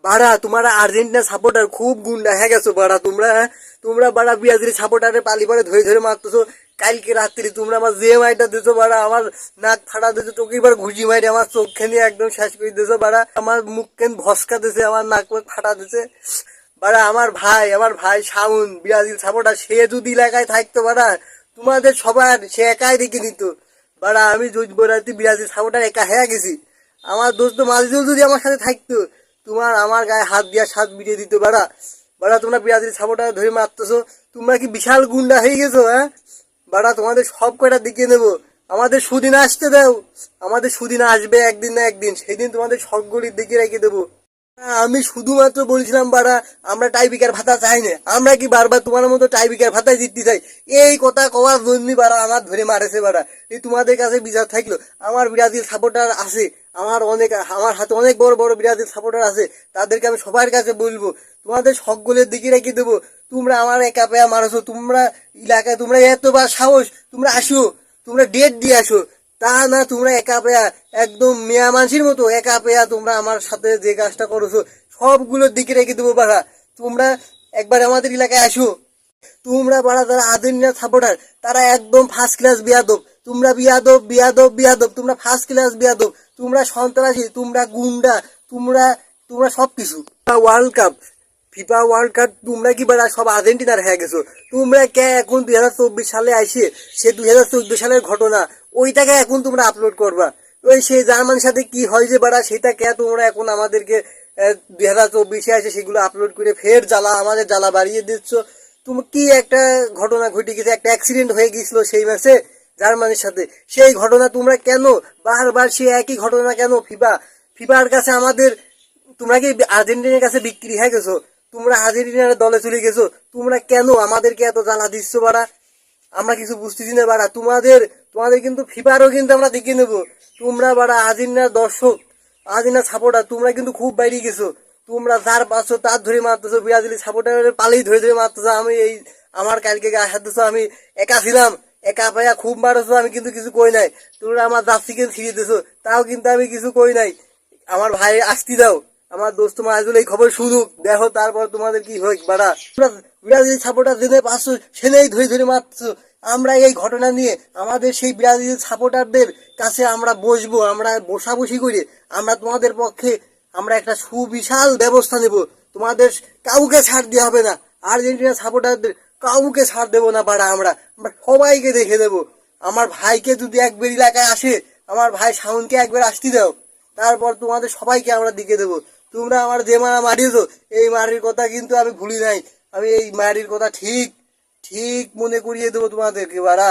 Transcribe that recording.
বাড়া তোমরা Argentina supporter খুব গুন্ডা হয়ে গেছো বাড়া। তোমরা তোমরা বাড়া ব্রাজিল সাপোর্টারে পালি পরে ধরে ধরে মারতেছো। কালকে রাত্রি তোমরা আমার যে মাইটা দিছো বাড়া, আমার নাক ফাটা দিছো, চোখে এবার ঘুষি মাইরে আমার চোখ খেয়ে একদম শেষ করে দিছো বাড়া। আমার মুখ কেন ভস্কা দিছে, আমার নাক ফাটা দিছে বাড়া। আমার ভাই শাউন ব্রাজিল সাপোর্টার, সে যদি এলাকায় থাকতো বাড়া তোমাদের সবার সে একাই রেখে দিত বাড়া। আমি রাতে ব্রাজিল সাপোর্টার একা হয়ে গেছি। আমার দোস্ত মাজিদুল যদি আমার সাথে থাকতো, তোমার আমার গায়ে হাত দিয়া সাত মিটিয়ে দিত বাড়া। বাড়া তোমরা ব্রাজিল সাপোর্টার ধরে মারতেছো, তোমরা কি বিশাল গুন্ডা হয়ে গেছো হ্যাঁ বাড়া? তোমাদের সব কয়টা দিকে নেবো। আমাদের সুদিন আসতে দাও, আমাদের সুদিন আসবে একদিন না একদিন, সেদিন তোমাদের সবগুলির দিকে রেখে দেবো। আমি শুধুমাত্র বলছিলাম বাড়া আমরা টাইবিকার ভাতা চাই না। আমরা কি বারবার তোমার মতো টাইবিকার ভাতায় জিততে চাই? এই কথা কওয়ার জন্য বাড়া আমার ধরে মারেছে বাড়া। এই তোমাদের কাছে বিচার থাকলো, আমার ব্রাজিল সাপোর্টার আছে, আমার হাতে অনেক বড় বড় ব্রাজিল সাপোর্টার আছে, তাদেরকে আমি সবার কাছে বলবো, তোমাদের সকলের দিকে রেখে দেবো। তোমরা আমার একা পেয়া মারছো, তোমরা এলাকায় তোমরা এতবার সাহস, তোমরা আসো, তোমরা ডেট দিয়ে আসো। তা না, তোমরা একা পেয়া একদম মেয়া মানুষের মতো একা পেয়া তোমরা আমার সাথে যে কাজটা করেছো সবগুলোর দিকে রেখে দেবো বাড়া। তোমরা একবার আমাদের এলাকায় আসো। তোমরা বাড়া যারা আর্জেন্টিনা সাপোর্টার তারা একদম ফার্স্ট ক্লাস বিয়াদব। তোমরা বিয়াদব বিয়াদব বিয়াদব, তোমরা ফার্স্ট ক্লাস বিয়াদব, তোমরা সন্ত্রাসী, তোমরা গুন্ডা, তোমরা তোমরা সবকিছু। World cup, FIFA world cup তোমরা কি বাড়া সব আর্জেন্টিনার হয়ে গেছো। তোমরা কে এখন 2024 সালে আইসে সে 2014 সালের ঘটনা ওইটাকে এখন তোমরা আপলোড করবা। ওই সেই জার্মানির সাথে কি হয় যে বাড়া সেটা কে তোমরা এখন আমাদেরকে 2024 আসে সেগুলো আপলোড করে ফের আমাদের জ্বালা বাড়িয়ে দিচ্ছ। তুমি কি একটা ঘটনা ঘটে গেছে, একটা অ্যাক্সিডেন্ট হয়ে গেছিল সেই ম্যাচে জার্মানির সাথে, সেই ঘটনা তোমরা কেন বারবার সেই একই ঘটনা কেন? ফিফার কাছে আমাদের, তোমরা কি আর্জেন্টিনার কাছে বিক্রি হয়ে গেছো? তোমরা আর্জেন্টিনার দলে চলে গেছো, তোমরা কেন আমাদেরকে এত জ্বালা দিচ্ছ বাড়া? আমরা কিছু বুঝতেছি না বাড়া। তোমাদের তোমাদের কিন্তু ফিফারও কিন্তু আমরা দেখে নেবো। তোমরা বাড়া আর্জেন্টিনার দর্শক, আর্জেন্টিনার সাপোর্টার, তোমরা কিন্তু খুব বাইরে গেছো। তোমরা যার পাচ্ছ তার ধরে মারতেছো, ব্রাজিল সাপোর্টারের পালেই ধরে ধরে মারতেছো। আমি এই আমার কালকে গায়ে হাত দিছো, আমি একা ছিলাম, একা পাইয়া খুব মারছো, আমি কিন্তু কিছু কই নাই। তোমরা আমার জার্সি কিন্তু ছিঁড়ে দিছো, তাও কিন্তু আমি কিছু কই নাই। আমার ভাই আসতে দাও, আমার দোস্ত মাইজুল এই খবর শুনুক, দেখো তারপর তোমাদের কি হয় বাড়া। ব্রাজিল সাপোর্টার জেনে পাচ্ছো, সেনেই ধরে ধরে মারছো। আমরা এই ঘটনা নিয়ে আমাদের সেই ব্রাজিল সাপোর্টারদের কাছে আমরা বসবো, আমরা বসাবসি করে আমরা তোমাদের পক্ষে আমরা একটা সুবিশাল ব্যবস্থা নেব। তোমাদের কাউকে ছাড় দেওয়া হবে না, আর্জেন্টিনা সাপোর্টারদের কাউকে ছাড় দেবো না বাড়া। আমরা আমরা সবাইকে দেখে দেবো। আমার ভাইকে যদি একবার এলাকায় আসে, আমার ভাই শাওনকে একবার আসতে দাও, তারপর তোমাদের সবাইকে আমরা দিকে দেবো। তোমরা আমার যে মারা মারিয়েছো, এই মারির কথা কিন্তু আমি ভুলি নাই। আমি এই মারির কথা ঠিক ঠিক মনে করিয়ে দেবো তোমাদেরকে বাড়া।